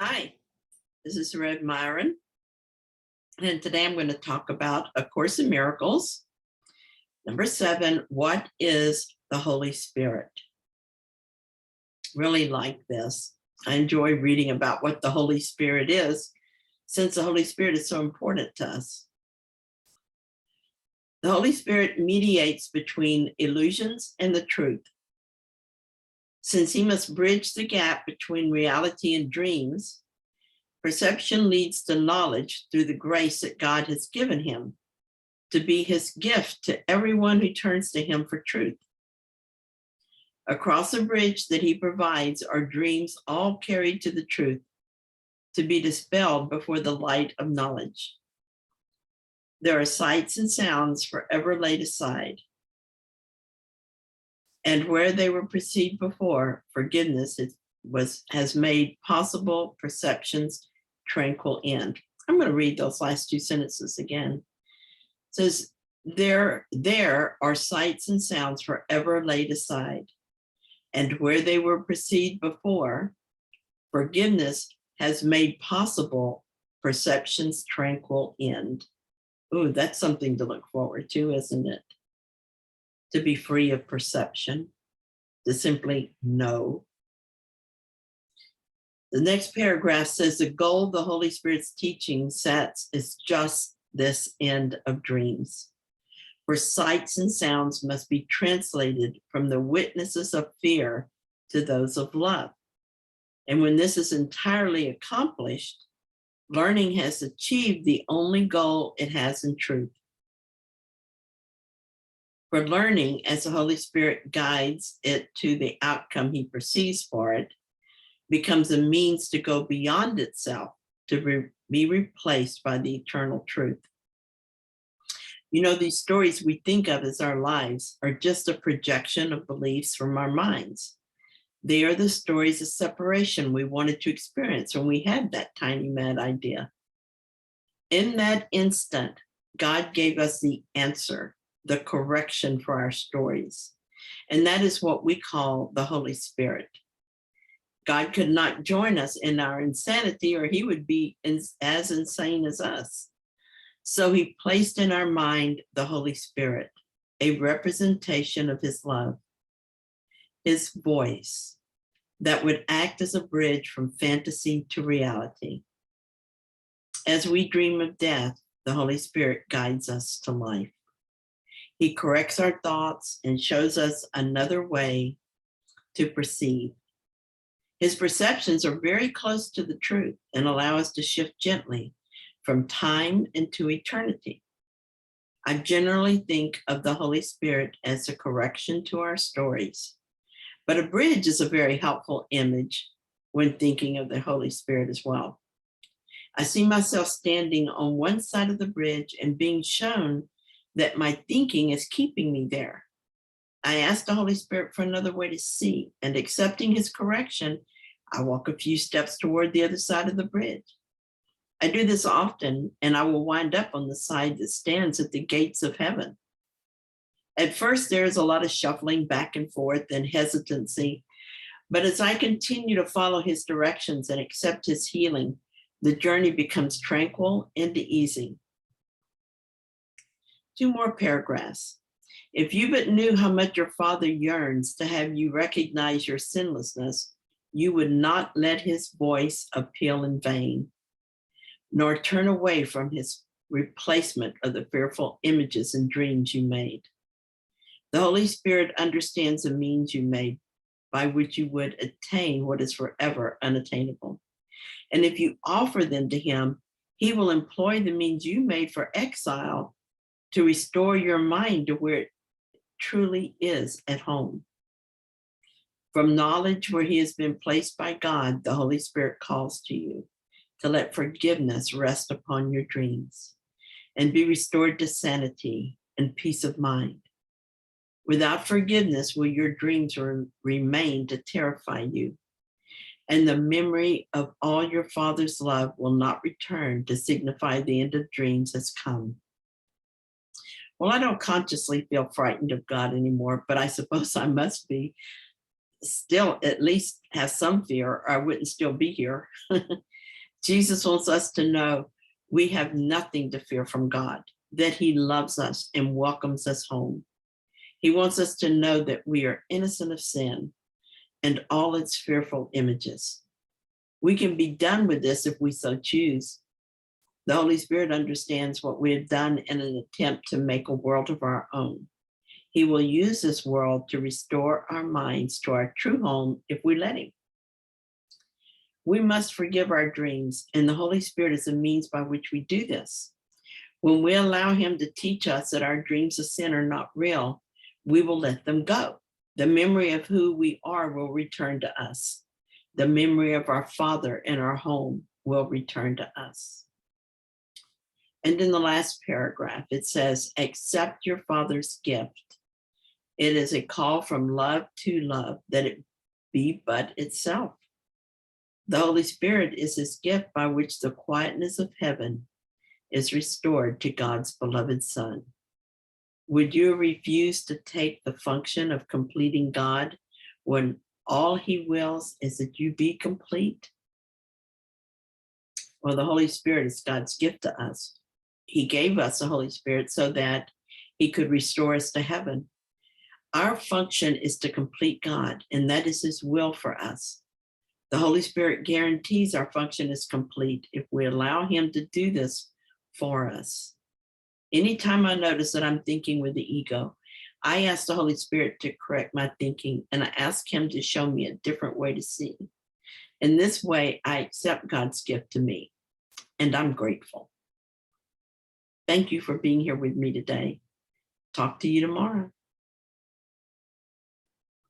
Hi, this is Red Myron, and today I'm going to talk about A Course in Miracles. Number 7, what is the Holy Spirit? Really like this. I enjoy reading about what the Holy Spirit is, since the Holy Spirit is so important to us. The Holy Spirit mediates between illusions and the truth. Since he must bridge the gap between reality and dreams, perception leads to knowledge through the grace that God has given him to be his gift to everyone who turns to him for truth. Across the bridge that he provides are dreams all carried to the truth, to be dispelled before the light of knowledge. There are sights and sounds forever laid aside. And where they were perceived before, forgiveness has made possible perception's tranquil end. I'm going to read those last two sentences again. It says, there are sights and sounds forever laid aside. And where they were perceived before, forgiveness has made possible perception's tranquil end. Ooh, that's something to look forward to, isn't it? To be free of perception, to simply know. The next paragraph says the goal of the Holy Spirit's teaching sets is just this end of dreams. For sights and sounds must be translated from the witnesses of fear to those of love. And when this is entirely accomplished, learning has achieved the only goal it has in truth. For learning, as the Holy Spirit guides it to the outcome he perceives for it, becomes a means to go beyond itself, to be replaced by the eternal truth. You know, these stories we think of as our lives are just a projection of beliefs from our minds. They are the stories of separation we wanted to experience when we had that tiny mad idea. In that instant, God gave us the answer, the correction for our stories. And that is what we call the Holy Spirit. God could not join us in our insanity, or he would be as insane as us. So he placed in our mind the Holy Spirit, a representation of his love, his voice that would act as a bridge from fantasy to reality. As we dream of death, the Holy Spirit guides us to life. He corrects our thoughts and shows us another way to perceive. His perceptions are very close to the truth and allow us to shift gently from time into eternity. I generally think of the Holy Spirit as a correction to our stories, but a bridge is a very helpful image when thinking of the Holy Spirit as well. I see myself standing on one side of the bridge and being shown that my thinking is keeping me there. I ask the Holy Spirit for another way to see, and accepting his correction, I walk a few steps toward the other side of the bridge. I do this often, and I will wind up on the side that stands at the gates of heaven. At first, there is a lot of shuffling back and forth and hesitancy, but as I continue to follow his directions and accept his healing, the journey becomes tranquil and easy. 2 more paragraphs. If you but knew how much your Father yearns to have you recognize your sinlessness, you would not let his voice appeal in vain, nor turn away from his replacement of the fearful images and dreams you made. The Holy Spirit understands the means you made by which you would attain what is forever unattainable. And if you offer them to him, he will employ the means you made for exile to restore your mind to where it truly is at home. From knowledge where he has been placed by God, the Holy Spirit calls to you to let forgiveness rest upon your dreams and be restored to sanity and peace of mind. Without forgiveness will your dreams remain to terrify you, and the memory of all your Father's love will not return to signify the end of dreams has come. Well, I don't consciously feel frightened of God anymore, but I suppose I must be. still at least have some fear, or I wouldn't still be here. Jesus wants us to know we have nothing to fear from God, that he loves us and welcomes us home. He wants us to know that we are innocent of sin and all its fearful images. We can be done with this if we so choose. The Holy Spirit understands what we have done in an attempt to make a world of our own. He will use this world to restore our minds to our true home if we let him. We must forgive our dreams, and the Holy Spirit is a means by which we do this. When we allow him to teach us that our dreams of sin are not real, we will let them go. The memory of who we are will return to us. The memory of our Father and our home will return to us. And in the last paragraph, it says, accept your Father's gift. It is a call from love to love, that it be but itself. The Holy Spirit is his gift by which the quietness of heaven is restored to God's beloved Son. Would you refuse to take the function of completing God when all he wills is that you be complete? Well, the Holy Spirit is God's gift to us. He gave us the Holy Spirit so that he could restore us to heaven. Our function is to complete God, and that is his will for us. The Holy Spirit guarantees our function is complete if we allow him to do this for us. Anytime I notice that I'm thinking with the ego, I ask the Holy Spirit to correct my thinking, and I ask him to show me a different way to see. In this way, I accept God's gift to me, and I'm grateful. Thank you for being here with me today. Talk to you tomorrow.